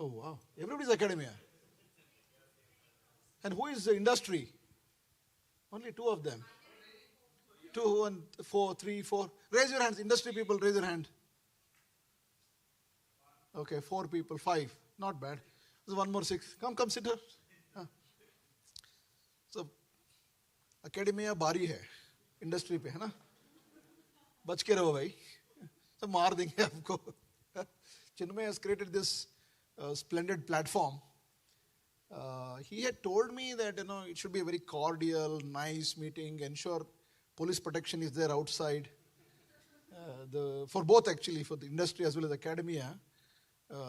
Oh, wow. Everybody's academia. And who is the industry? Only two of them. 2 and 4, 3, 4. Raise your hands. Industry people, raise your hand. Okay, 4 people, 5. Not bad. There's one more 6. Come sit here. So, academia bari hai. Industry pe, hai na? Bach ke raho bhai. So, maar denge aapko. Chinmay has created this splendid platform. He had told me that, it should be a very cordial, nice meeting, ensure police protection is there outside. For both actually, for the industry as well as academia.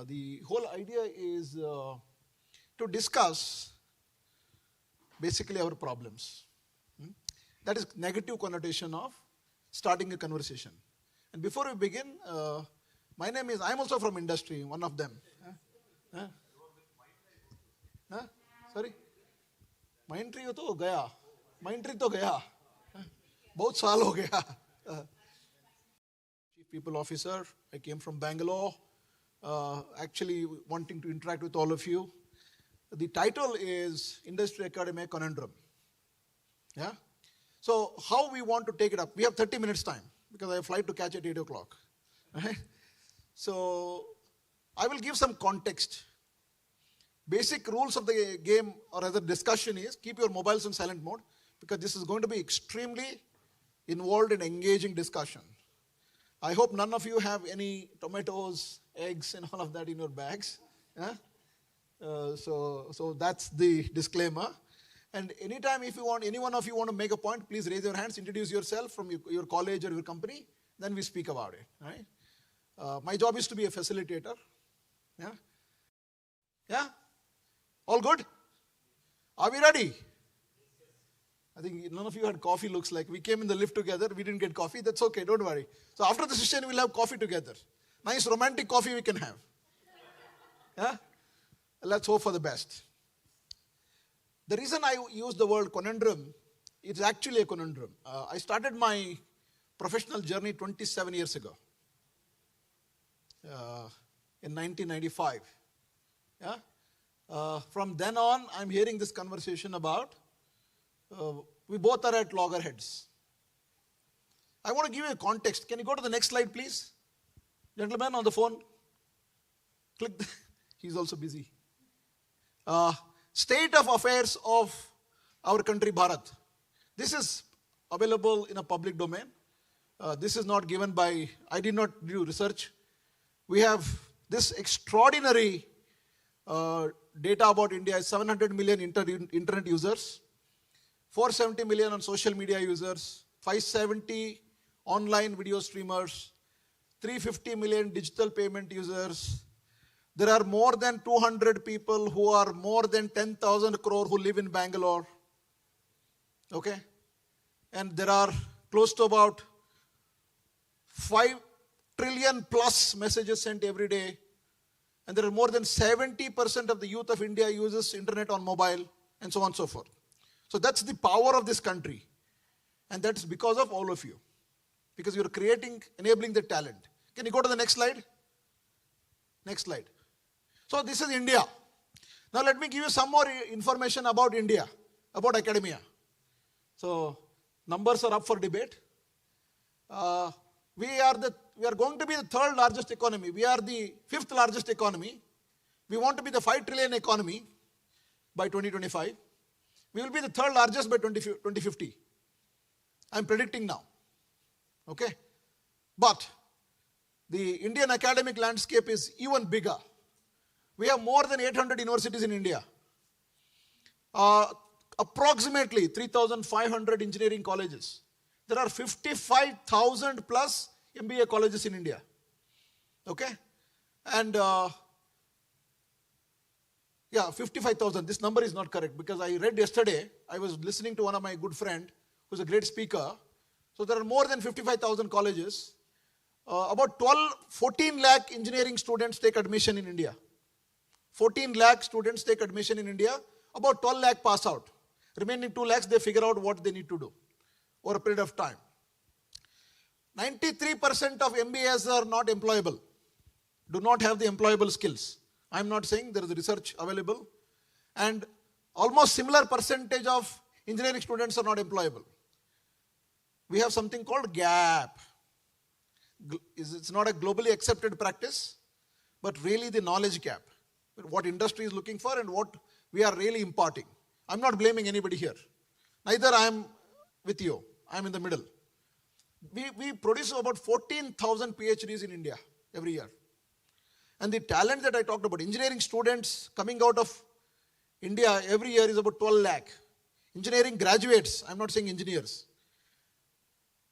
The whole idea is to discuss basically our problems. That is negative connotation of starting a conversation. And before we begin, my name is, I'm also from industry, one of them. Sorry? Mindtree to gaya. Mindtree to gaya. Bahut saal ho gaya. Chief People Officer, I came from Bangalore. Actually wanting to interact with all of you. The title is Industry Academy Conundrum. Yeah? So how we want to take it up? We have 30 minutes time because I have a flight to catch at 8 o'clock. Right? So I will give some context. Basic rules of the game or other discussion is keep your mobiles in silent mode because this is going to be extremely involved in engaging discussion. I hope none of you have any tomatoes, eggs and all of that in your bags. Yeah? So that's the disclaimer. And anytime if you want, any one of you want to make a point, please raise your hands, introduce yourself from your college or your company, then we speak about it. Right? My job is to be a facilitator. Yeah? Yeah? All good? Are we ready? I think none of you had coffee, looks like. We came in the lift together. We didn't get coffee. That's okay. Don't worry. So after the session, we'll have coffee together. Nice romantic coffee we can have. Yeah? Let's hope for the best. The reason I use the word conundrum, it's actually a conundrum. I started my professional journey 27 years ago. In 1995. Yeah? From then on, I'm hearing this conversation about we both are at loggerheads. I want to give you a context. Can you go to the next slide, please? Gentleman on the phone. Click. He's also busy. State of affairs of our country, Bharat. This is available in a public domain. This is not given by, I did not do research. We have this extraordinary data about India is 700 million internet users, 470 million on social media users, 570 online video streamers, 350 million digital payment users. There are more than 200 people who are more than 10,000 crore who live in Bangalore. Okay? And there are close to about 5 trillion plus messages sent every day. And there are more than 70% of the youth of India uses internet on mobile and so on and so forth. So that's the power of this country. And that's because of all of you. Because you're creating, enabling the talent. Can you go to the next slide? Next slide. So this is India. Now let me give you some more information about India, about academia. So numbers are up for debate. We are going to be the 3rd largest economy. We are the 5th largest economy. We want to be the 5 trillion economy by 2025. We will be the 3rd largest by 2050. I'm predicting now. Okay? But the Indian academic landscape is even bigger. We have more than 800 universities in India. Approximately 3,500 engineering colleges. There are 55,000 plus MBA colleges in India. Okay? And 55,000. This number is not correct because I read yesterday, I was listening to one of my good friend who's a great speaker. So there are more than 55,000 colleges. About 14 lakh engineering students take admission in India. 14 lakh students take admission in India. About 12 lakh pass out. Remaining 2 lakhs, they figure out what they need to do over a period of time. 93% of MBAs are not employable, do not have the employable skills. I'm not saying there is research available. And almost similar percentage of engineering students are not employable. We have something called gap. It's not a globally accepted practice, but really the knowledge gap. What industry is looking for and what we are really imparting. I'm not blaming anybody here. Neither I am with you. I'm in the middle. We produce about 14,000 PhDs in India every year. And the talent that I talked about, engineering students coming out of India every year is about 12 lakh. Engineering graduates, I'm not saying engineers.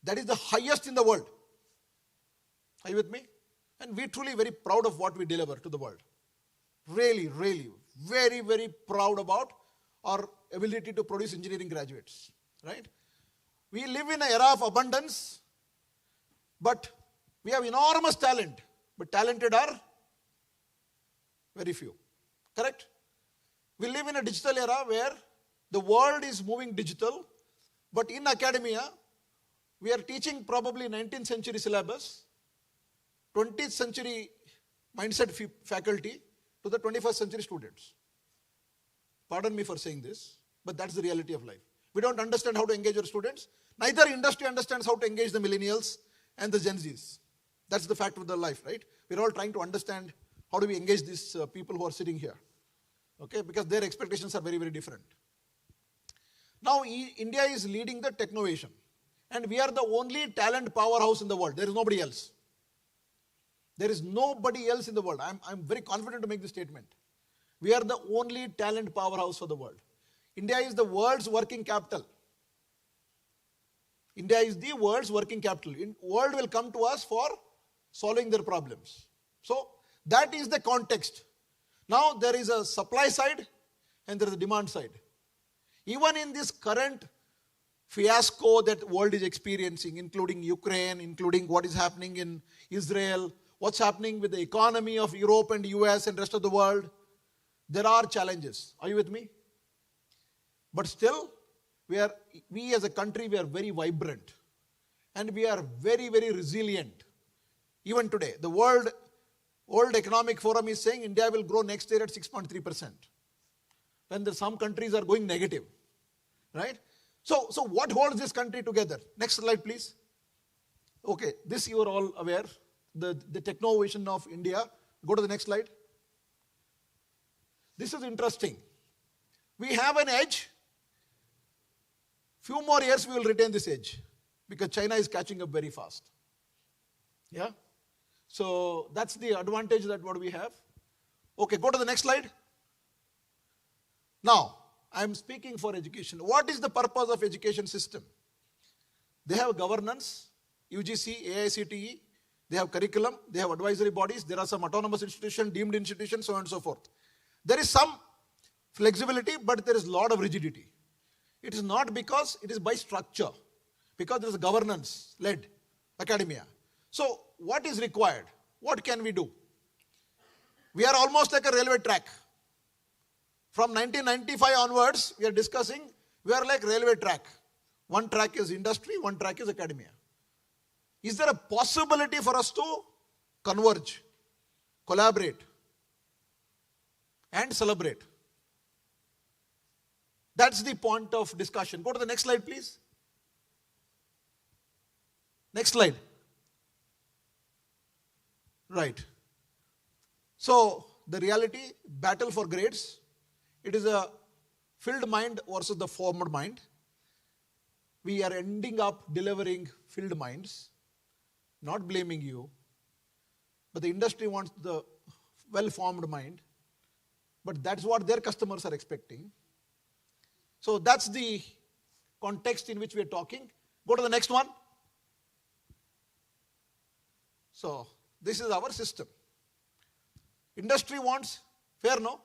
That is the highest in the world. Are you with me? And we're truly very proud of what we deliver to the world. Really, really, very, very proud about our ability to produce engineering graduates, right? We live in an era of abundance, but we have enormous talent, but talented are very few, correct? We live in a digital era where the world is moving digital, but in academia, we are teaching probably 19th century syllabus, 20th century mindset faculty to the 21st century students. Pardon me for saying this, but that's the reality of life. We don't understand how to engage our students. Neither industry understands how to engage the millennials and the Gen Zs. That's the fact of the life, right? We're all trying to understand how do we engage these people who are sitting here, okay? Because their expectations are very, very different. Now, India is leading the technovation, and we are the only talent powerhouse in the world. There is nobody else. There is nobody else in the world. I'm very confident to make this statement. We are the only talent powerhouse for the world. India is the world's working capital. India is the world's working capital. World will come to us for solving their problems. So that is the context. Now there is a supply side and there is a demand side. Even in this current fiasco that the world is experiencing, including Ukraine, including what is happening in Israel, what's happening with the economy of Europe and US and rest of the world, there are challenges. Are you with me? But still, we as a country, we are very vibrant. And we are very, very resilient. Even today, the World Economic Forum is saying India will grow next year at 6.3%. When some countries are going negative, right? So what holds this country together? Next slide, please. Okay, this you are all aware. The technovation of India. Go to the next slide. This is interesting. We have an edge. Few more years we will retain this edge because China is catching up very fast. Yeah? So that's the advantage that what we have. Okay, go to the next slide. Now, I am speaking for education. What is the purpose of education system? They have governance, UGC, AICTE, they have curriculum, they have advisory bodies, there are some autonomous institutions, deemed institutions, so on and so forth. There is some flexibility, but there is a lot of rigidity. It is not because it is by structure, because there is governance-led academia. So what is required? What can we do? We are almost like a railway track. From 1995 onwards, we are discussing, we are like railway track. One track is industry, one track is academia. Is there a possibility for us to converge, collaborate, and celebrate? That's the point of discussion. Go to the next slide, please. Next slide. Right. So, the reality, battle for grades, it is a filled mind versus the formed mind. We are ending up delivering filled minds, not blaming you, but the industry wants the well-formed mind, but that's what their customers are expecting. So that's the context in which we are talking. Go to the next one. So this is our system. Industry wants, fair no?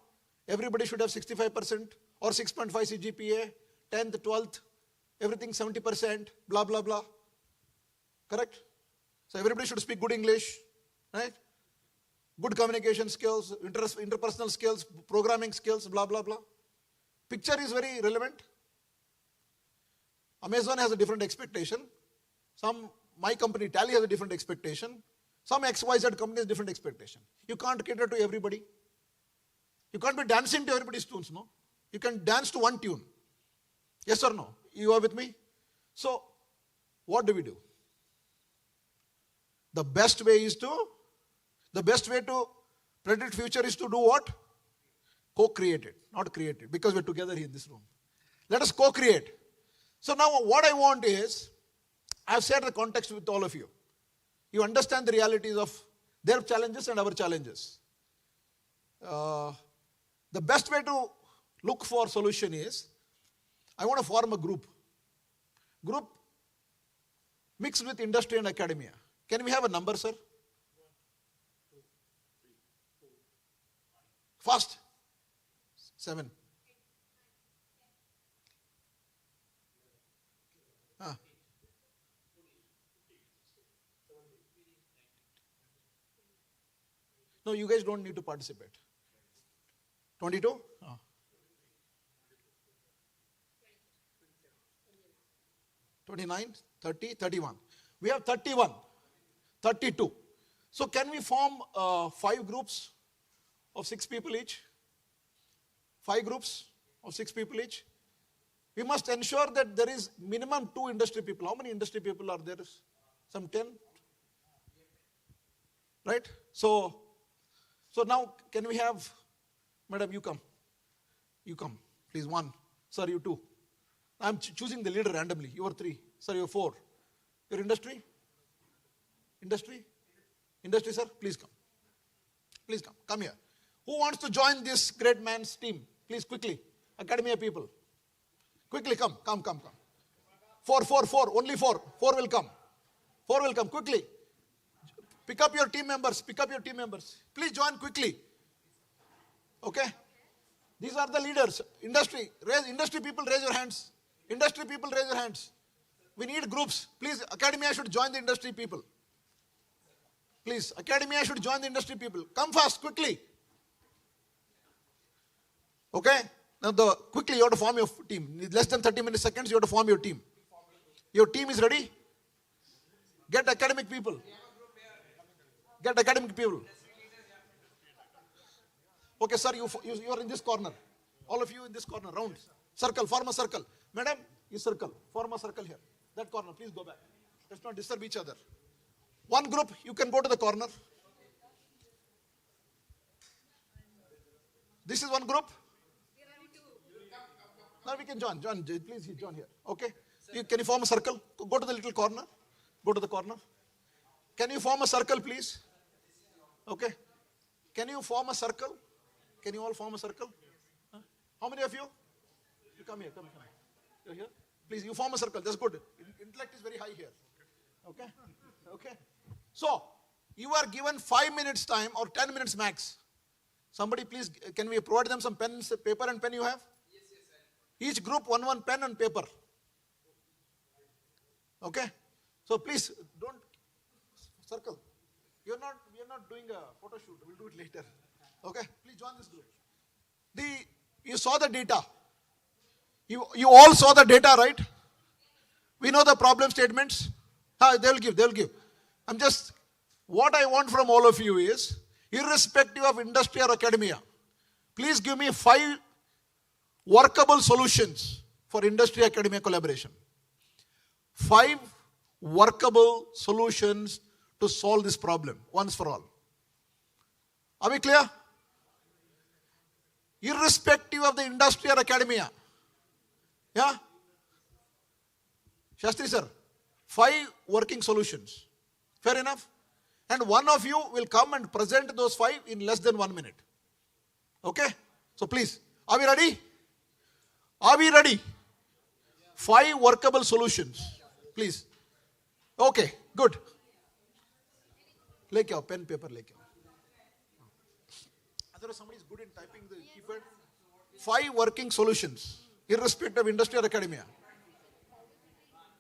Everybody should have 65% or 6.5 CGPA, 10th, 12th, everything 70%, blah, blah, blah. Correct? So everybody should speak good English, right? Good communication skills, interpersonal skills, programming skills, blah, blah, blah. Picture is very relevant. Amazon has a different expectation. My company, Tally, has a different expectation. Some XYZ company has different expectation. You can't cater to everybody. You can't be dancing to everybody's tunes, no? You can dance to one tune. Yes or no? You are with me? So, what do we do? The best way to predict future is to do what? Co-create it, not create it, because we're together here in this room. Let us co-create. So now what I want is, I've shared the context with all of you. You understand the realities of their challenges and our challenges. The best way to look for solution is, I want to form a group mixed with industry and academia. Can we have a number, sir? Fast. 7. No, you guys don't need to participate. 22? 29, 30, 31. We have 31, 32. So can we form 5 groups of 6 people each? 5 groups of 6 people each. We must ensure that there is minimum 2 industry people. How many industry people are there? Some 10? Right? So now can we have, madam, you come. You come. Please, 1. Sir, you 2. I'm choosing the leader randomly. You are 3. Sir, you are 4. Your industry? Industry? Industry, sir? Please come. Please come. Come here. Who wants to join this great man's team? Please, quickly. Academia people. Quickly, come. 4. Only 4. 4 will come. 4 will come. Quickly. Pick up your team members. Please join quickly. Okay? These are the leaders. Industry people, raise your hands. Industry people, raise your hands. We need groups. Please, academia should join the industry people. Please, academia should join the industry people. Come fast, quickly. Okay? Now, quickly you have to form your team. In less than 30 seconds, you have to form your team. Your team is ready? Get academic people. Okay, sir, you are in this corner. All of you in this corner, round. Circle, form a circle. Madam, you circle. Form a circle here. That corner, please go back. Let's not disturb each other. One group, you can go to the corner. This is one group. Now we can join. Please join here. Okay. Can you form a circle? Go to the little corner. Go to the corner. Can you form a circle, please? Okay. Can you form a circle? Can you all form a circle? How many of you? You come here. You're here. Please, you form a circle. That's good. Intellect is very high here. Okay. So, you are given 5 minutes time or 10 minutes max. Somebody please, can we provide them some pens, paper and pen you have? Yes, each group one pen and paper. Okay. So please, don't circle. We are not doing a photo shoot. We'll do it later. Okay. Please join this group. You saw the data. You all saw the data, right? We know the problem statements. They'll give. What I want from all of you is, irrespective of industry or academia, please give me 5 workable solutions for industry academia collaboration. 5 workable solutions to solve this problem once for all. Are we clear? Irrespective of the industry or academia. Yeah? Shastri sir, 5 working solutions. Fair enough? And one of you will come and present those 5 in less than 1 minute. Okay? So please, are we ready? Are we ready? 5 workable solutions. Please. Okay, good. Leke aao, pen, paper leke aao. Otherwise somebody is good in typing the keypad. 5 working solutions, irrespective of industry or academia.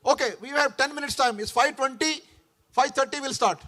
Okay, we have 10 minutes time. It's 5:20, 5:30 we'll start.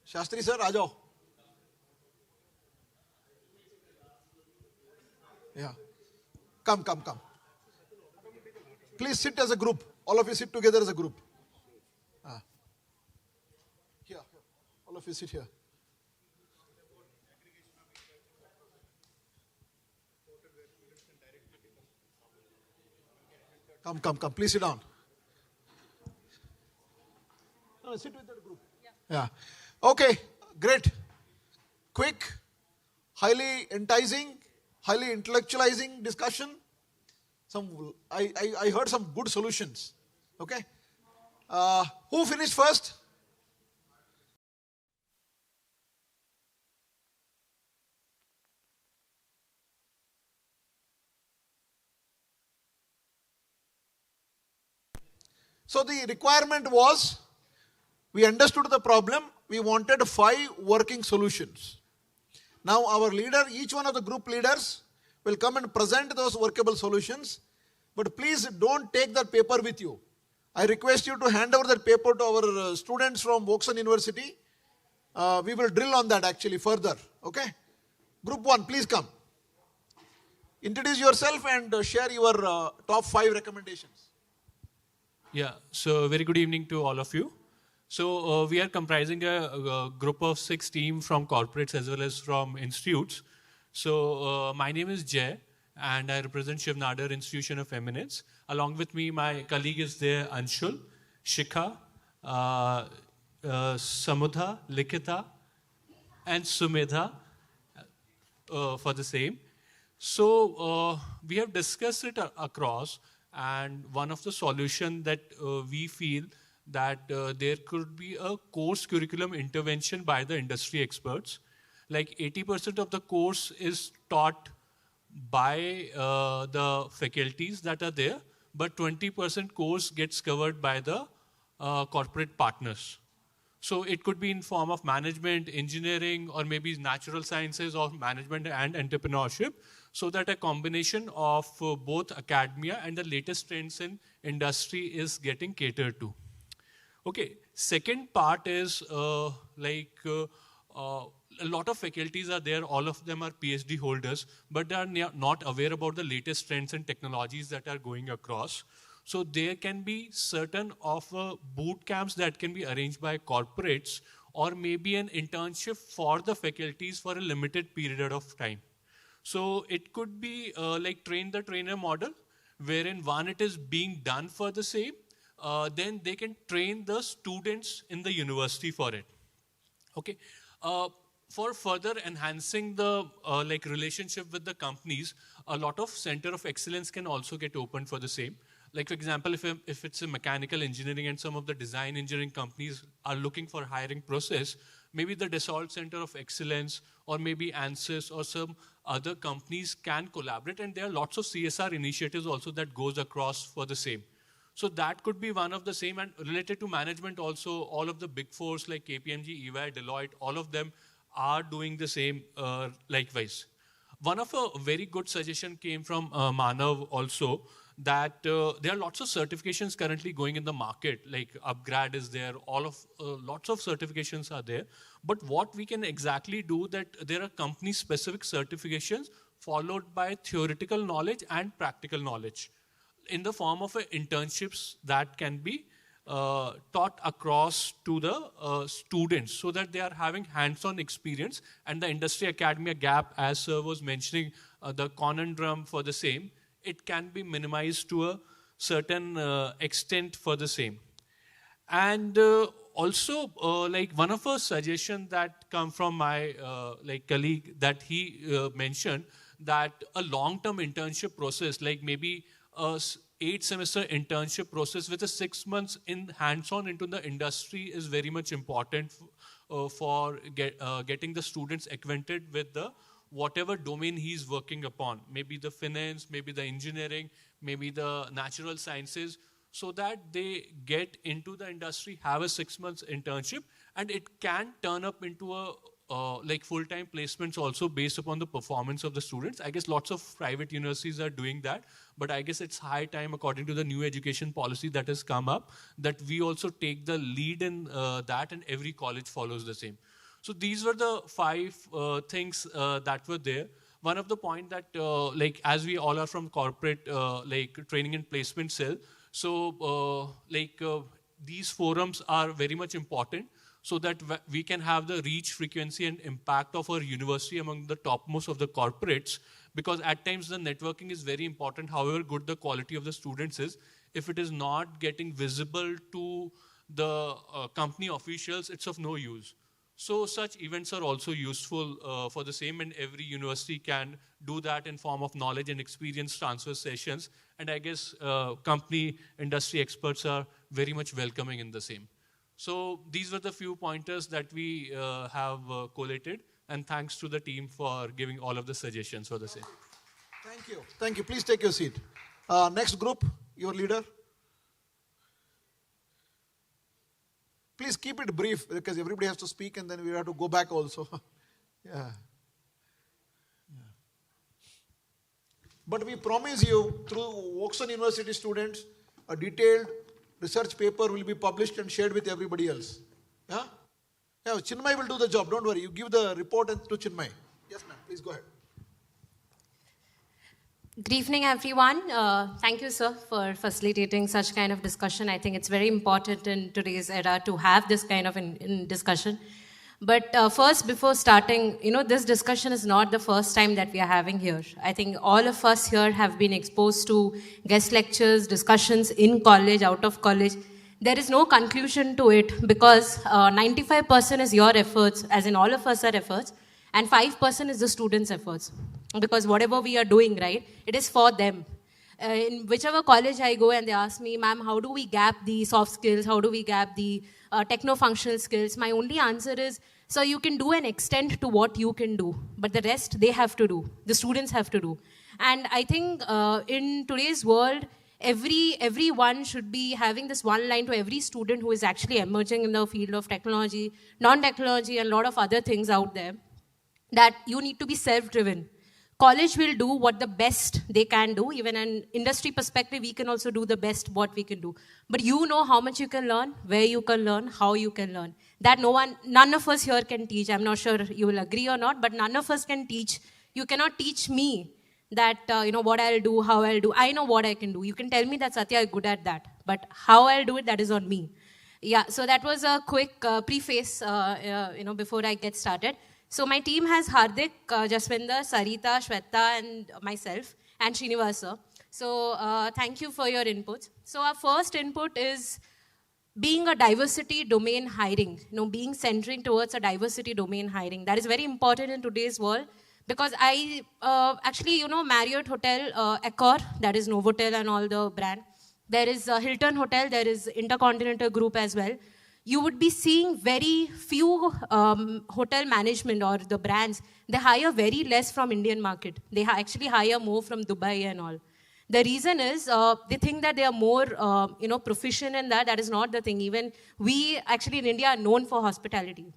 Shastri sir, aa jao. Yeah. Come. Please sit as a group. All of you sit together as a group. Here. All of you sit here. Come. Please sit down. No, sit with that group. Yeah. Okay, great. Quick, highly enticing, highly intellectualizing discussion. I heard some good solutions. Okay. Who finished first? So the requirement was, we understood the problem, we wanted 5 working solutions. Now our leader, each one of the group leaders will come and present those workable solutions, but please don't take that paper with you. I request you to hand over that paper to our students from Voksan University. We will drill on that actually further, okay? Group 1, please come. Introduce yourself and share your top 5 recommendations. Yeah, so very good evening to all of you. So we are comprising a group of 6 team from corporates as well as from institutes. So my name is Jay and I represent Shiv Nadar Institution of Eminence. Along with me, my colleague is there, Anshul, Shikha, Samudha, Likita, and Sumedha for the same. So we have discussed it across, and one of the solution that we feel that there could be a course curriculum intervention by the industry experts. Like 80% of the course is taught by the faculties that are there, but 20% course gets covered by the corporate partners. So it could be in form of management, engineering, or maybe natural sciences or management and entrepreneurship, so that a combination of both academia and the latest trends in industry is getting catered to. Okay, second part is a lot of faculties are there, all of them are PhD holders, but they are not aware about the latest trends and technologies that are going across. So there can be certain of boot camps that can be arranged by corporates, or maybe an internship for the faculties for a limited period of time. So it could be like train the trainer model, wherein one, it is being done for the same, then they can train the students in the university for it. Okay. For further enhancing the relationship with the companies, a lot of center of excellence can also get opened for the same. Like for example, if it's a mechanical engineering and some of the design engineering companies are looking for hiring process, maybe the Dassault Center of Excellence or maybe ANSYS or some other companies can collaborate, and there are lots of CSR initiatives also that goes across for the same. So that could be one of the same, and related to management also, all of the big fours like KPMG, EY, Deloitte, all of them are doing the same likewise. One of a very good suggestion came from Manav also, that there are lots of certifications currently going in the market, like Upgrad is there, lots of certifications are there. But what we can exactly do, that there are company specific certifications followed by theoretical knowledge and practical knowledge in the form of internships that can be taught across to the students, so that they are having hands-on experience, and the industry academia gap, as sir was mentioning, the conundrum for the same, it can be minimized to a certain extent for the same. And also, like one of a suggestion that come from my colleague, that he mentioned that a long-term internship process, like maybe a 8-semester internship process with a 6 months in hands-on into the industry is very much important for getting the students acquainted with the whatever domain he's working upon, maybe the finance, maybe the engineering, maybe the natural sciences, so that they get into the industry, have a 6 months internship, and it can turn up into a like full-time placements also based upon the performance of the students. I guess lots of private universities are doing that, but I guess it's high time, according to the new education policy that has come up, that we also take the lead in that, and every college follows the same. So these were the 5 things that were there. One of the point that, like, as we all are from corporate, like, training and placement cell, so, these forums are very much important so that we can have the reach, frequency, and impact of our university among the topmost of the corporates, because at times the networking is very important, however good the quality of the students is. If it is not getting visible to the company officials, it's of no use. So such events are also useful for the same, and every university can do that in form of knowledge and experience transfer sessions. And I guess company industry experts are very much welcoming in the same. So these were the few pointers that we have collated, and thanks to the team for giving all of the suggestions for the same. Thank you. Thank you. Please take your seat. Next group, your leader. Please keep it brief because everybody has to speak and then we have to go back also. Yeah. But we promise you through Oxford University students, a detailed research paper will be published and shared with everybody else. Yeah? Yeah, Chinmay will do the job. Don't worry. You give the report to Chinmay. Yes, ma'am. Please go ahead. Good evening, everyone. Thank you, sir, for facilitating such kind of discussion. I think it's very important in today's era to have this kind of discussion. But first, before starting, this discussion is not the first time that we are having here. I think all of us here have been exposed to guest lectures, discussions in college, out of college. There is no conclusion to it because 95% is your efforts, as in all of us are efforts, and 5% is the students' efforts. Because whatever we are doing, right, it is for them. In whichever college I go and they ask me, ma'am, how do we gap the soft skills? How do we gap the techno-functional skills? My only answer is, so you can do an extent to what you can do, but the rest they have to do. The students have to do. And I think in today's world, everyone should be having this one line to every student who is actually emerging in the field of technology, non-technology, and a lot of other things out there, that you need to be self-driven. College will do what the best they can do. Even an industry perspective, we can also do the best what we can do. But you know how much you can learn, where you can learn, how you can learn. That none of us here can teach. I'm not sure you will agree or not, but none of us can teach. You cannot teach me that, what I'll do, how I'll do. I know what I can do. You can tell me that, Satya, I'm good at that. But how I'll do it, that is on me. Yeah, so that was a quick preface, before I get started. So my team has Hardik, Jaswinder, Sarita, Shweta, and myself, and Srinivasa. So thank you for your inputs. So our first input is being a diversity domain hiring, being centering towards a diversity domain hiring. That is very important in today's world because I actually, Marriott Hotel, Accor, that is Novotel and all the brand. There is Hilton Hotel, there is Intercontinental Group as well. You would be seeing very few hotel management or the brands, they hire very less from Indian market. They actually hire more from Dubai and all. The reason is they think that they are more proficient in that. That is not the thing. Even we actually in India are known for hospitality,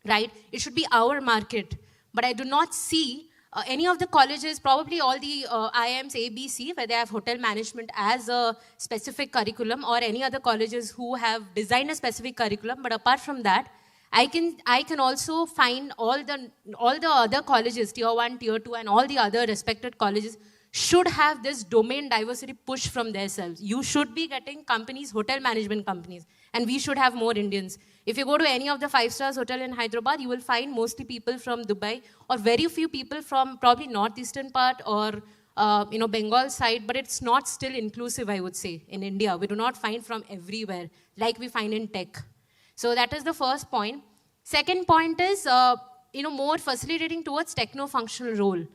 right? It should be our market. But I do not see any of the colleges, probably all the IIMs ABC, where they have hotel management as a specific curriculum, or any other colleges who have designed a specific curriculum. But apart from that, I can also find all the other colleges, tier 1, tier 2, and all the other respected colleges should have this domain diversity push from themselves. You should be getting companies, hotel management companies, and we should have more Indians. If you go to any of the 5-star hotel in Hyderabad, you will find mostly people from Dubai, or very few people from probably northeastern part or Bengal side, but it's not still inclusive, I would say, in India. We do not find from everywhere like we find in tech. So that is the first point. Second point is more facilitating towards techno-functional role.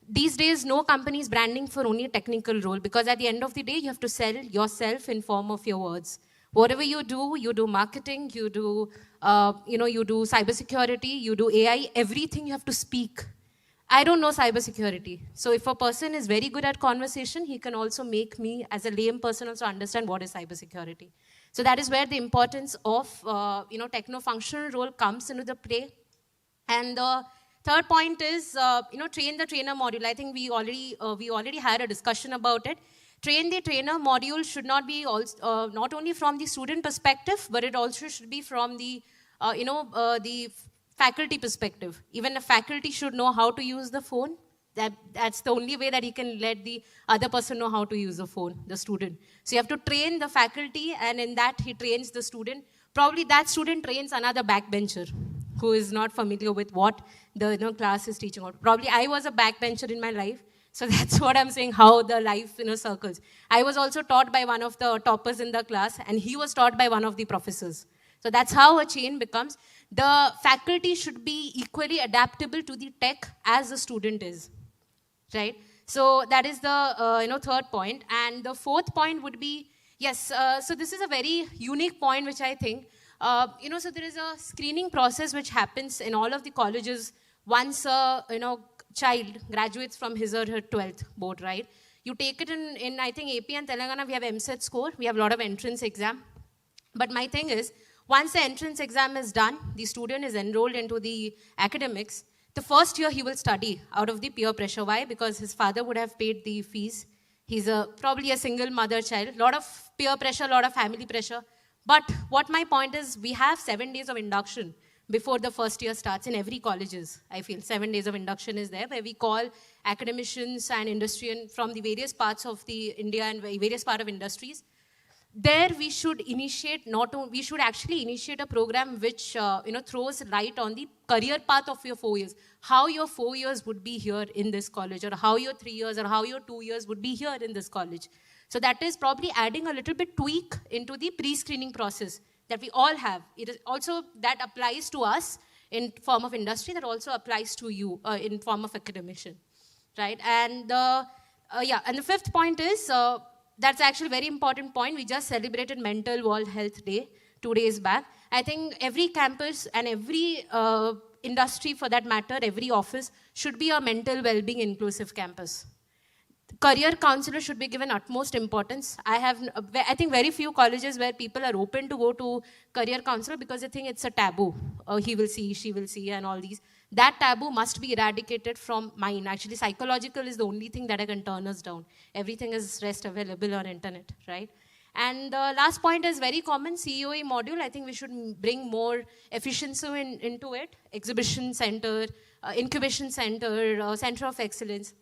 These days, no company is branding for only a technical role, because at the end of the day, you have to sell yourself in form of your words. Whatever you do marketing, you do cybersecurity, you do AI, everything you have to speak. I don't know cybersecurity. So if a person is very good at conversation, he can also make me, as a lame person, also understand what is cybersecurity. So that is where the importance of techno-functional role comes into the play. And the third point is train the trainer module. I think we already had a discussion about it. Train the trainer module should not be not only from the student perspective, but it also should be from the faculty perspective. Even a faculty should know how to use the phone. That's the only way that he can let the other person know how to use the phone, the student. So you have to train the faculty, and in that he trains the student. Probably that student trains another backbencher who is not familiar with what the class is teaching about. Probably I was a backbencher in my life, so that's what I'm saying, how the life circles. I was also taught by one of the toppers in the class, and he was taught by one of the professors. So that's how a chain becomes. The faculty should be equally adaptable to the tech as the student is, right? So that is the third point. And the fourth point would be, yes, so this is a very unique point which I think, so there is a screening process which happens in all of the colleges once a child graduates from his or her 12th board, right? You take it in I think AP and Telangana, we have MSET score, we have a lot of entrance exam. But my thing is, once the entrance exam is done, the student is enrolled into the academics. The first year he will study out of the peer pressure. Why? Because his father would have paid the fees. He's probably a single mother child. A lot of peer pressure, a lot of family pressure. But what my point is, we have 7 days of induction before the first year starts in every colleges. I feel 7 days of induction is there, where we call academicians and industry and from the various parts of the India and various part of industries. There we should initiate, we should actually initiate a program which throws light on the career path of your 4 years. How your 4 years would be here in this college, or how your 3 years or how your 2 years would be here in this college. So that is probably adding a little bit tweak into the pre-screening process that we all have. It is also, that applies to us in form of industry, that also applies to you in form of academician, right? And and the fifth point is, that's actually a very important point. We just celebrated Mental World Health Day 2 days back. I think every campus and every industry for that matter, every office should be a mental well-being inclusive campus. Career counselor should be given utmost importance. I think very few colleges where people are open to go to career counselor because they think it's a taboo. He will see, she will see, and all these. That taboo must be eradicated from mind. Actually, psychological is the only thing that can turn us down. Everything is rest available on internet, right? And the last point is very common, CEOE module. I think we should bring more efficiency into it. Exhibition center, incubation center, center of excellence.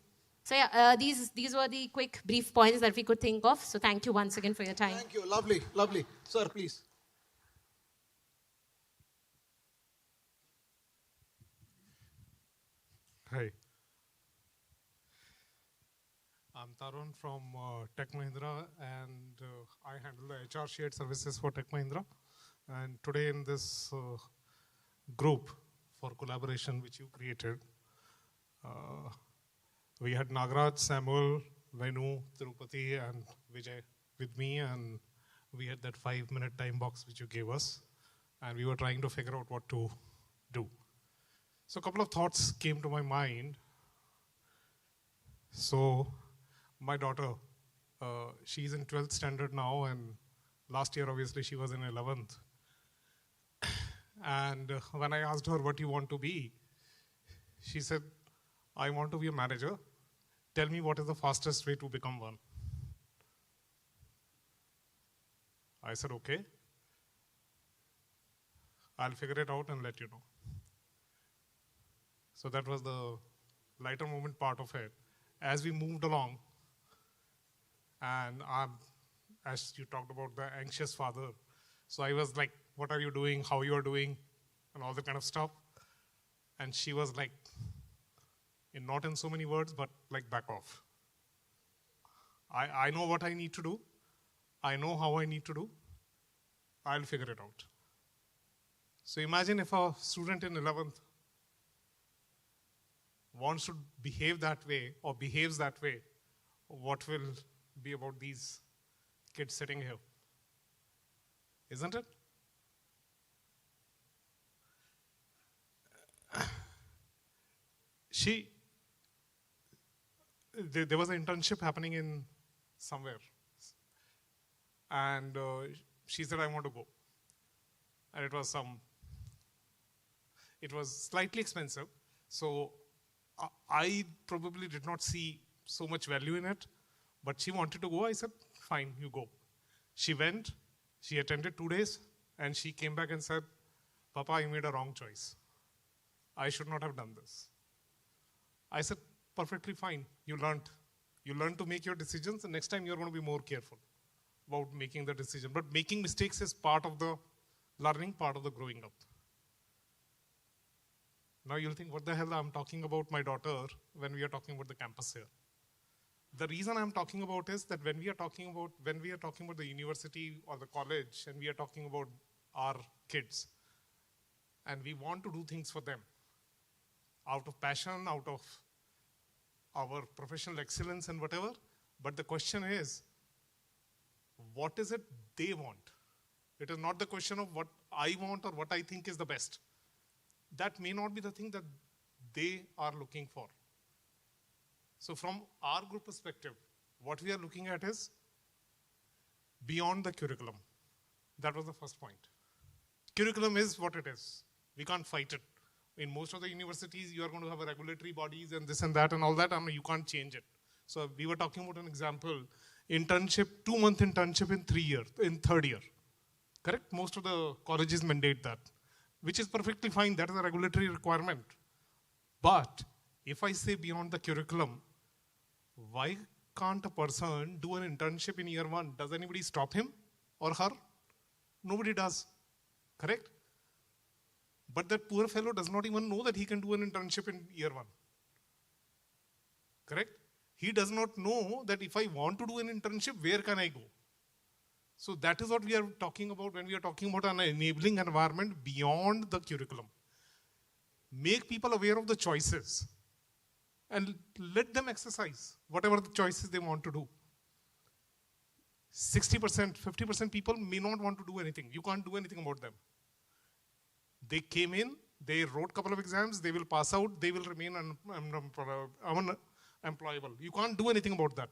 So yeah, these were the quick, brief points that we could think of. So thank you once again for your time. Thank you. Lovely, lovely. Sir, please. Hi. I'm Tarun from Tech Mahindra, and I handle the HR shared services for Tech Mahindra. And today in this group for collaboration which you created, we had Nagaraj, Samuel, Venu, Tirupati, and Vijay with me, and we had that 5-minute time box which you gave us, and we were trying to figure out what to do. So a couple of thoughts came to my mind. So my daughter, she's in 12th standard now, and last year obviously she was in 11th. And when I asked her what you want to be, she said, I want to be a manager. Tell me what is the fastest way to become one. I said, okay. I'll figure it out and let you know. So that was the lighter moment part of it. As we moved along, and as you talked about the anxious father, so I was like, what are you doing, how you are doing, and all that kind of stuff. And she was like, not in so many words, but like, back off. I know what I need to do. I know how I need to do. I'll figure it out. So imagine if a student in 11th wants to behave that way or behaves that way, what will be about these kids sitting here? Isn't it? There was an internship happening in somewhere. And she said, I want to go. And it was slightly expensive. So I probably did not see so much value in it, but she wanted to go. I said, fine, you go. She went, she attended 2 days, and she came back and said, Papa, I made a wrong choice. I should not have done this. I said, perfectly fine. You learned. You learn to make your decisions, and next time you're going to be more careful about making the decision. But making mistakes is part of the learning, part of the growing up. Now you'll think, what the hell I'm talking about my daughter when we are talking about the campus here. The reason I'm talking about is that when we are talking about the university or the college, and we are talking about our kids, and we want to do things for them out of passion, out of our professional excellence and whatever, but the question is, what is it they want? It is not the question of what I want or what I think is the best. That may not be the thing that they are looking for. So from our group perspective, what we are looking at is beyond the curriculum. That was the first point. Curriculum is what it is. We can't fight it. In most of the universities, you are going to have a regulatory bodies and this and that and all that, and you can't change it. So we were talking about an example, internship, 2-month internship in third year. Correct? Most of the colleges mandate that, which is perfectly fine. That is a regulatory requirement. But if I say beyond the curriculum, why can't a person do an internship in year 1? Does anybody stop him or her? Nobody does. Correct? But that poor fellow does not even know that he can do an internship in year 1. Correct? He does not know that if I want to do an internship, where can I go? So that is what we are talking about when we are talking about an enabling environment beyond the curriculum. Make people aware of the choices and let them exercise whatever the choices they want to do. 60%, 50% people may not want to do anything. You can't do anything about them. They came in, they wrote a couple of exams, they will pass out, they will remain unemployable. You can't do anything about that.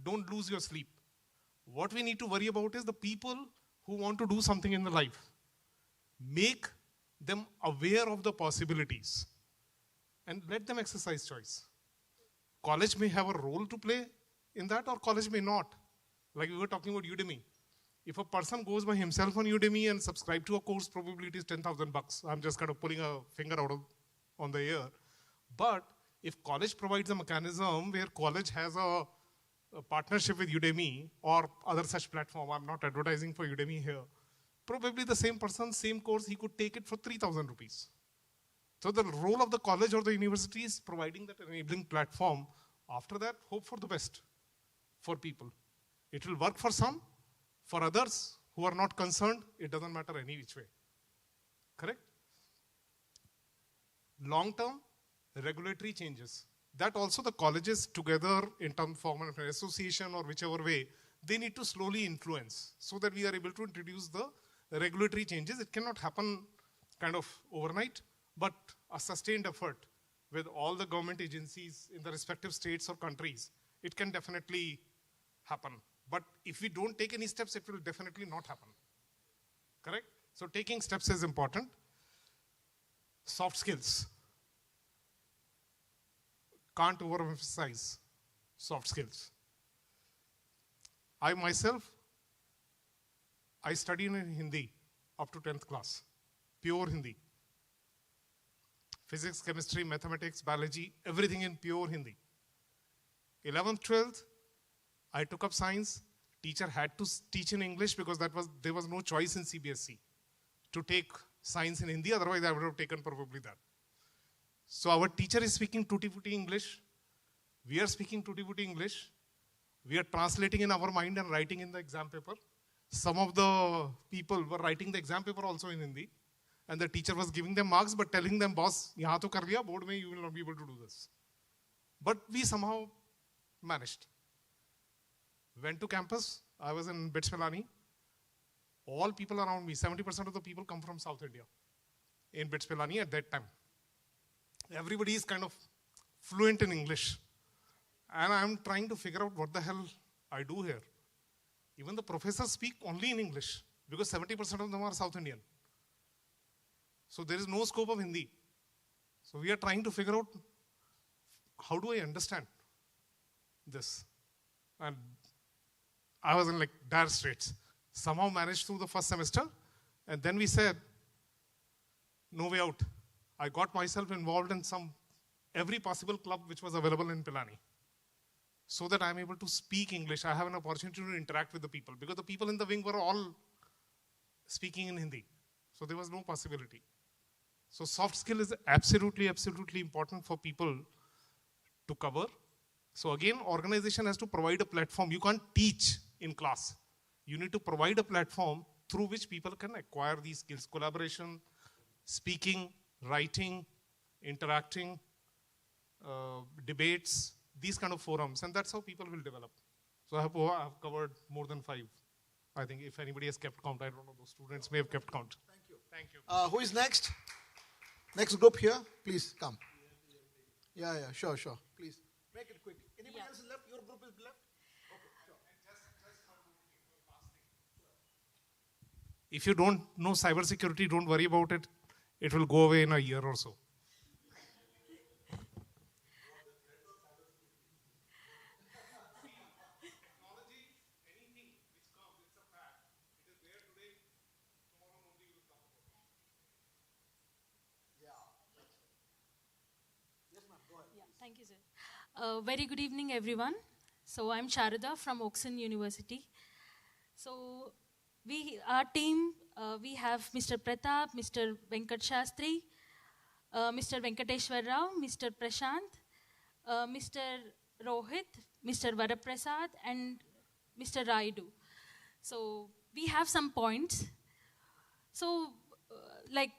Don't lose your sleep. What we need to worry about is the people who want to do something in their life. Make them aware of the possibilities and let them exercise choice. College may have a role to play in that, or college may not. Like we were talking about Udemy. If a person goes by himself on Udemy and subscribe to a course, probably it is $10,000. I'm just kind of pulling a finger out on the air. But if college provides a mechanism where college has a partnership with Udemy or other such platform, I'm not advertising for Udemy here, probably the same person, same course, he could take it for 3,000 rupees. So the role of the college or the university is providing that enabling platform. After that, hope for the best for people. It will work for some. For others who are not concerned, it doesn't matter any which way. Correct? Long-term regulatory changes. That also the colleges together in terms of an association or whichever way, they need to slowly influence so that we are able to introduce the regulatory changes. It cannot happen kind of overnight, but a sustained effort with all the government agencies in the respective states or countries, it can definitely happen. But if we don't take any steps, it will definitely not happen. Correct? So taking steps is important. Soft skills. Can't overemphasize soft skills. I myself, I studied in Hindi up to 10th class. Pure Hindi. Physics, chemistry, mathematics, biology, everything in pure Hindi. 11th, 12th, I took up science. Teacher had to teach in English because there was no choice in CBSE to take science in Hindi. Otherwise, I would have taken probably that. So our teacher is speaking tutti-frutti English. We are speaking tutti-frutti English. We are translating in our mind and writing in the exam paper. Some of the people were writing the exam paper also in Hindi. And the teacher was giving them marks but telling them, boss, yahan to kar liya, board mein you will not be able to do this. But we somehow managed. Went to campus. I was in BITS Pilani. All people around me, 70% of the people come from South India in BITS Pilani at that time. Everybody is kind of fluent in English. And I'm trying to figure out what the hell I do here. Even the professors speak only in English because 70% of them are South Indian. So there is no scope of Hindi. So we are trying to figure out how do I understand this. And I was in like dire straits. Somehow managed through the first semester. And then we said, no way out. I got myself involved in every possible club which was available in Pilani, so that I'm able to speak English. I have an opportunity to interact with the people, because the people in the wing were all speaking in Hindi. So there was no possibility. So soft skill is absolutely, absolutely important for people to cover. So again, organization has to provide a platform. You can't teach in class. You need to provide a platform through which people can acquire these skills: collaboration, speaking, writing, interacting, debates, these kind of forums, and that's how people will develop. So I have covered more than 5. I think if anybody has kept count, I don't know, those students may have kept count. Thank you. Thank you. Who is next? Next group here, please come. Yeah, sure. Please make it quick. Anybody else is left? Your group is left? Okay, sure. If you don't know cybersecurity, don't worry about it. It will go away in a year or so. Thank you, sir. Very good evening, everyone. So I'm Sharada from Oxon University. So our team, we have Mr. Pratap, Mr. Venkat Shastri, Mr. Venkateshwar Rao, Mr. Prashant, Mr. Rohit, Mr. Varaprasad, and Mr. Raidu. So we have some points. So like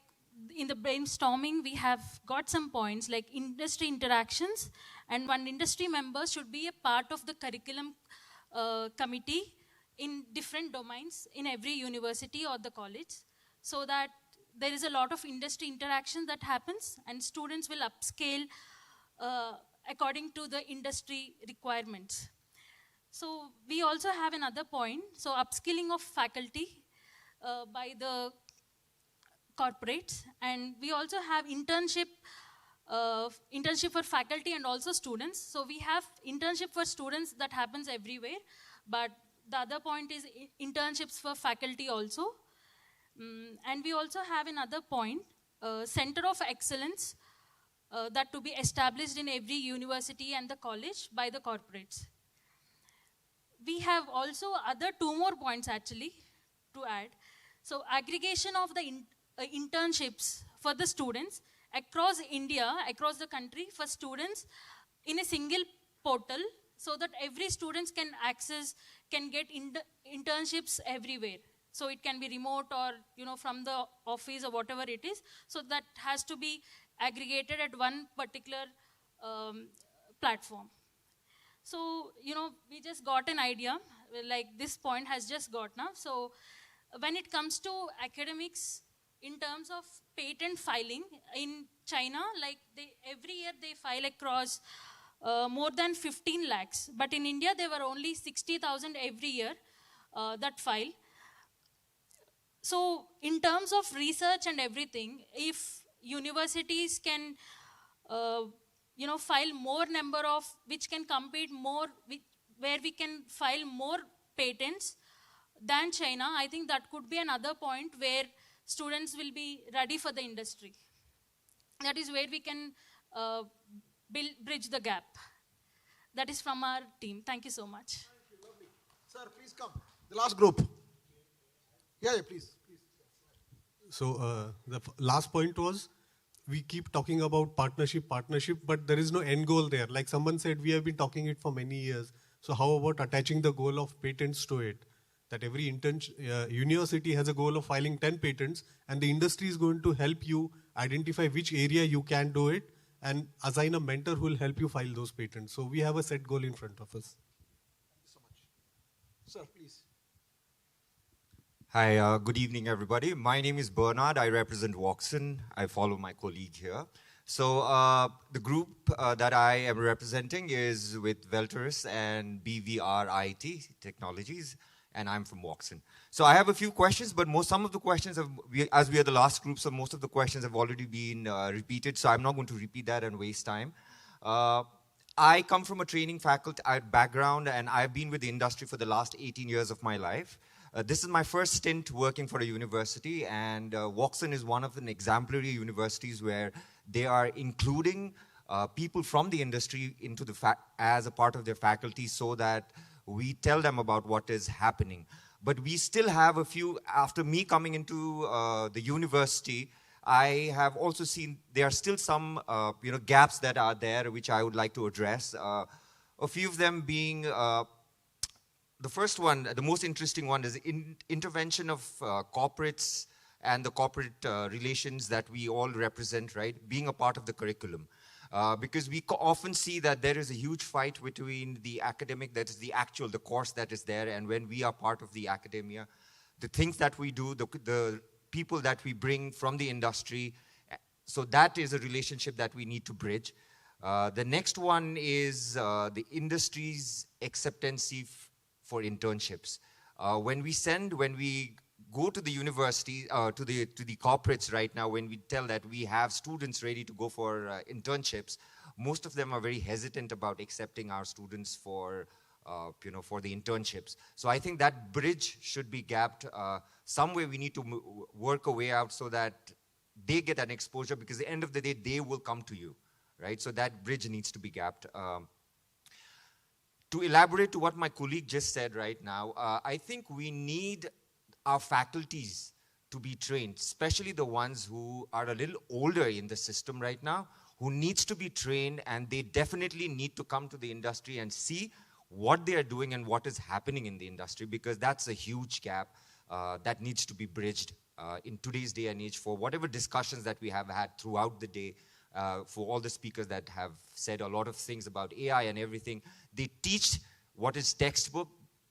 in the brainstorming, we have got some points like industry interactions, and one industry member should be a part of the curriculum committee in different domains in every university or the college, so that there is a lot of industry interaction that happens and students will upscale according to the industry requirements. So we also have another point, so upskilling of faculty by the corporates, and we also have internship for faculty and also students. So we have internship for students that happens everywhere, but the other point is internships for faculty also. And we also have another point, center of excellence that to be established in every university and the college by the corporates. We have also other 2 more points actually to add. So aggregation of the internships for the students across India, across the country, for students in a single portal, so that every student can get internships everywhere. So it can be remote or from the office or whatever it is. So that has to be aggregated at one particular platform. So we just got an idea, like this point has just got now. So when it comes to academics, in terms of patent filing in China, like every year they file across more than 15 lakhs. But in India, there were only 60,000 every year that file. So in terms of research and everything, if universities can, file more number of, which can compete more, where we can file more patents than China, I think that could be another point where students will be ready for the industry. That is where we can bridge the gap. That is from our team. Thank you so much. Thank you, lovely. Sir, please come. The last group. Yeah, please. So the last point was, we keep talking about partnership, but there is no end goal there. Like someone said, we have been talking it for many years. So how about attaching the goal of patents to it? That every university has a goal of filing 10 patents, and the industry is going to help you identify which area you can do it and assign a mentor who will help you file those patents. So we have a set goal in front of us. Thank you so much. Sir, please. Hi, good evening, everybody. My name is Bernard. I represent Woxon. I follow my colleague here. So the group that I am representing is with Velteris and BVRIT Technologies, and I'm from Woxon. So I have a few questions, but some of the questions, as we are the last group, so most of the questions have already been repeated, so I'm not going to repeat that and waste time. I come from a training faculty background, and I've been with the industry for the last 18 years of my life. This is my first stint working for a university, and Woxon is one of the exemplary universities where They are including people from the industry into as a part of their faculty so that we tell them about what is happening. But we still have a few, after me coming into the university, I have also seen there are still some gaps that are there which I would like to address. A few of them being, the first one, the most interesting one is intervention of corporates and the corporate relations that we all represent, right, being a part of the curriculum. Because we often see that there is a huge fight between the academic, that is the course that is there, and when we are part of the academia, the things that we do, the people that we bring from the industry. So that is a relationship that we need to bridge. The next one is the industry's acceptancy for internships. When we go to the university, to the corporates right now, when we tell that we have students ready to go for internships, most of them are very hesitant about accepting our students for the internships. So I think that bridge should be gapped. Some way we need to work a way out so that they get an exposure, because at the end of the day, they will come to you, right? So that bridge needs to be gapped. To elaborate to what my colleague just said right now, I think we need our faculties to be trained, especially the ones who are a little older in the system right now, who needs to be trained, and they definitely need to come to the industry and see what they are doing and what is happening in the industry, because that's a huge gap that needs to be bridged in today's day and age for whatever discussions that we have had throughout the day, for all the speakers that have said a lot of things about AI and everything. They teach what is textbook,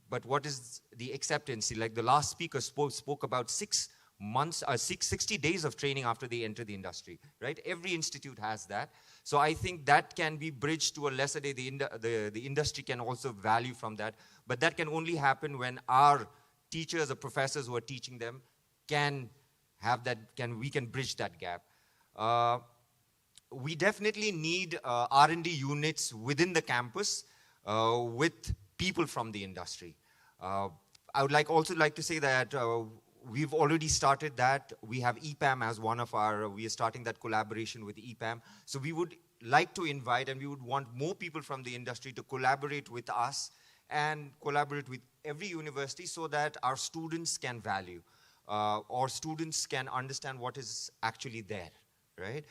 but what is the acceptancy? Like the last speaker spoke about 6 months, 60 days of training after they enter the industry, right? Every institute has that. So I think that can be bridged to a lesser day. The industry can also value from that. But that can only happen when our teachers or professors who are teaching them can have that, we can bridge that gap. We definitely need R&D units within the campus with people from the industry. I would also like to say that we've already started that. We have EPAM as one of our, we are starting that collaboration with EPAM. So we would like to invite, and we would want more people from the industry to collaborate with us and collaborate with every university so that our students can value, or students can understand what is actually there, right?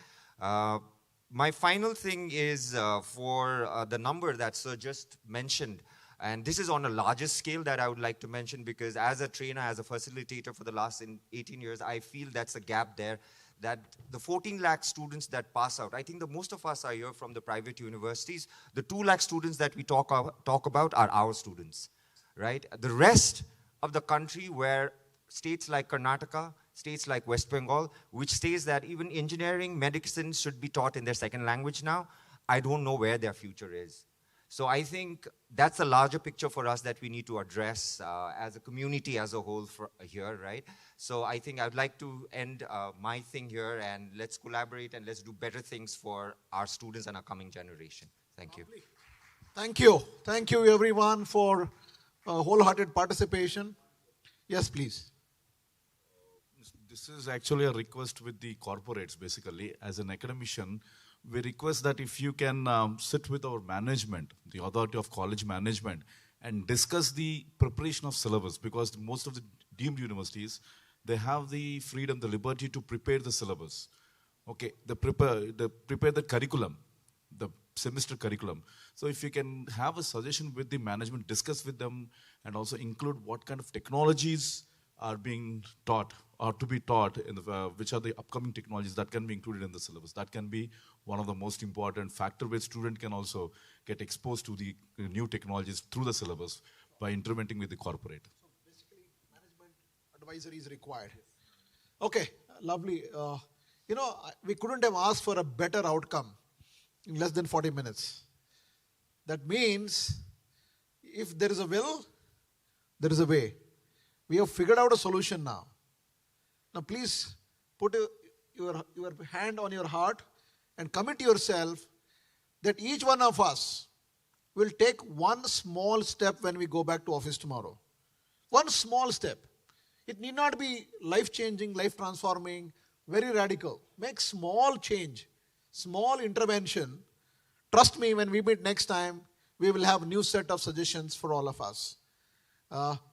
My final thing is for the number that Sir just mentioned. And this is on a larger scale that I would like to mention, because as a trainer, as a facilitator for the last 18 years, I feel that's a gap there, that the 14 lakh students that pass out, I think the most of us are here from the private universities. The 2 lakh students that we talk about are our students, right? The rest of the country, where states like Karnataka, states like West Bengal, which states that even engineering, medicine should be taught in their second language now, I don't know where their future is. So I think that's a larger picture for us that we need to address as a community as a whole here, right? So I think I'd like to end my thing here, and let's collaborate and let's do better things for our students and our coming generation. Thank you. Thank you. Thank you, everyone, for wholehearted participation. Yes, please. This is actually a request with the corporates, basically. As an academician, we request that if you can sit with our management, the authority of college management, and discuss the preparation of syllabus, because most of the deemed universities, they have the freedom, the liberty to prepare the syllabus. Okay, they prepare the curriculum, the semester curriculum. So if you can have a suggestion with the management, discuss with them, and also include what kind of technologies are being taught or to be taught, in the, which are the upcoming technologies that can be included in the syllabus. That can be one of the most important factor where student can also get exposed to the new technologies through the syllabus by interventing with the corporate. So basically, management advisory is required. Okay, lovely. You know, we couldn't have asked for a better outcome in less than 40 minutes. That means if there is a will, there is a way. We have figured out a solution now. Now please put your hand on your heart and commit yourself that each one of us will take one small step when we go back to office tomorrow. One small step. It need not be life-changing, life-transforming, very radical. Make small change small intervention, trust me, when we meet next time, we will have a new set of suggestions for all of us.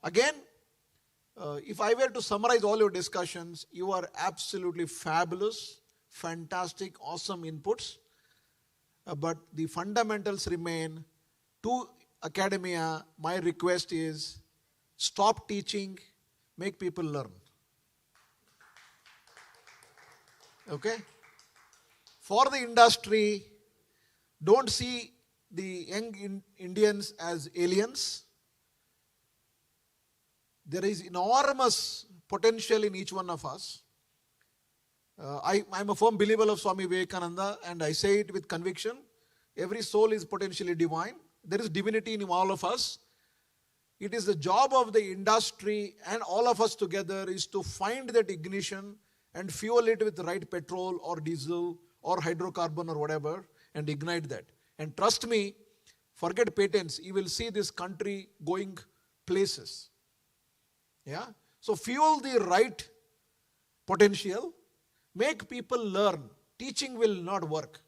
Again, if I were to summarize all your discussions, you are absolutely fabulous, fantastic, awesome inputs. But the fundamentals remain. To academia, my request is stop teaching, make people learn. Okay? For the industry, don't see the young Indians as aliens. There is enormous potential in each one of us. I'm a firm believer of Swami Vivekananda, and I say it with conviction. Every soul is potentially divine. There is divinity in all of us. It is the job of the industry and all of us together is to find that ignition and fuel it with the right petrol or diesel or hydrocarbon or whatever and ignite that. And trust me, forget patents, you will see this country going places. Yeah? So fuel the right potential, make people learn. Teaching will not work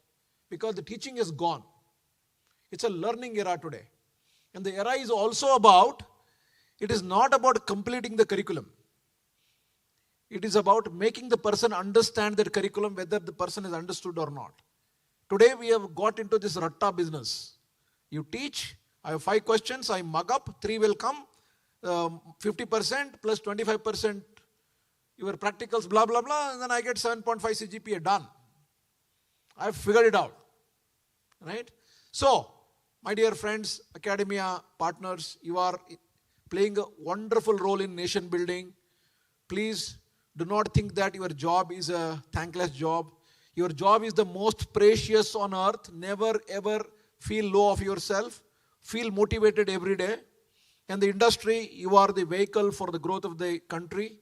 because the teaching is gone. It's a learning era today. And the era is also about, it is not about completing the curriculum. It is about making the person understand that curriculum, whether the person is understood or not. Today we have got into this ratta business. You teach, I have 5 questions, I mug up, 3 will come, 50% plus 25% your practicals, blah, blah, blah, and then I get 7.5 CGPA, done. I've figured it out. Right? So, my dear friends, academia partners, you are playing a wonderful role in nation building. Please do not think that your job is a thankless job. Your job is the most precious on earth. Never ever feel low of yourself. Feel motivated every day. And the industry, you are the vehicle for the growth of the country.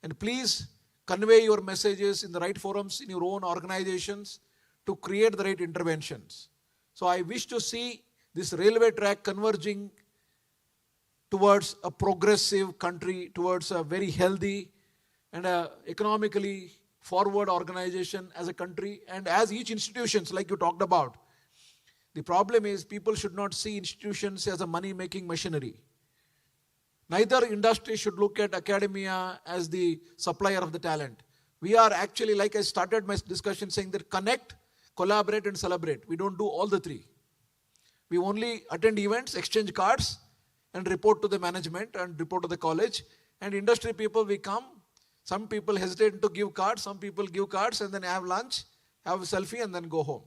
And please convey your messages in the right forums, in your own organizations to create the right interventions. So I wish to see this railway track converging towards a progressive country, towards a very healthy and a economically forward organization as a country and as each institutions like you talked about. The problem is people should not see institutions as a money-making machinery. Neither industry should look at academia as the supplier of the talent. We are actually, like I started my discussion saying that connect, collaborate and celebrate. We don't do all the 3. We only attend events, exchange cards and report to the management and report to the college. And industry people, we come. Some people hesitate to give cards. Some people give cards and then have lunch, have a selfie and then go home.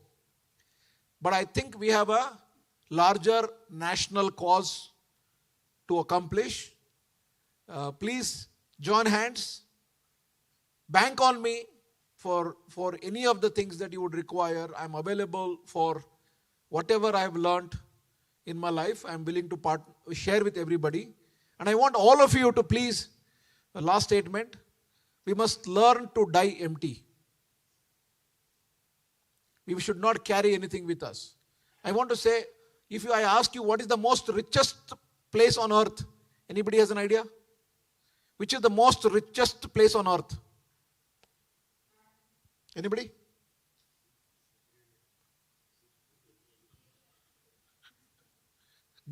But I think we have a larger national cause to accomplish. Please join hands. Bank on me for any of the things that you would require. I'm available for whatever I've learned in my life. I'm willing to share with everybody. And I want all of you to please, the last statement, we must learn to die empty. We should not carry anything with us. I want to say, if I ask you what is the most richest place on earth, anybody has an idea? Which is the most richest place on earth? Anybody?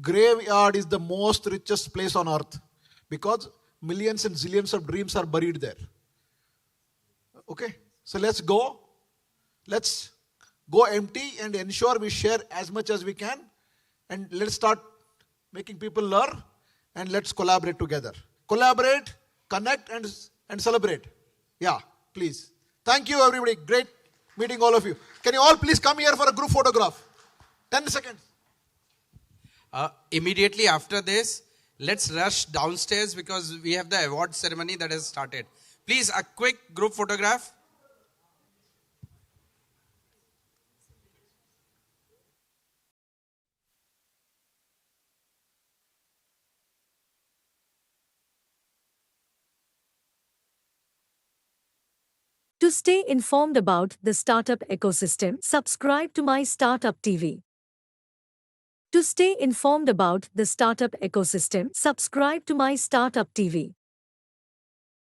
Graveyard is the most richest place on earth because millions and zillions of dreams are buried there. Okay, so let's go. Let's go empty and ensure we share as much as we can. And let's start making people learn and let's collaborate together. Collaborate, connect and celebrate. Yeah, please. Thank you everybody. Great meeting all of you. Can you all please come here for a group photograph? 10 seconds. Immediately after this, let's rush downstairs because we have the award ceremony that has started. Please, a quick group photograph. To stay informed about the startup ecosystem, subscribe to MyStartup TV. To stay informed about the startup ecosystem, subscribe to MyStartup TV.